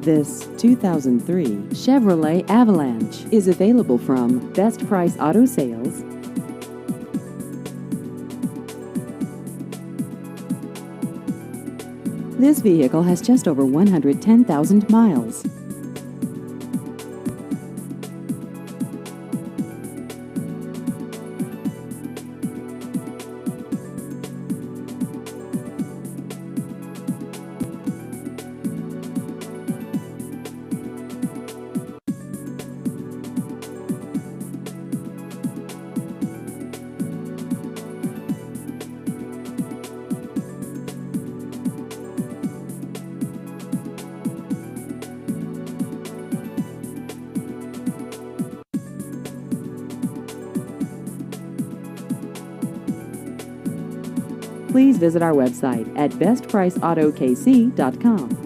This 2003 Chevrolet Avalanche is available from Best Price Auto Sales. This vehicle has just over 110,000 miles. Please visit our website at bestpriceautokc.com.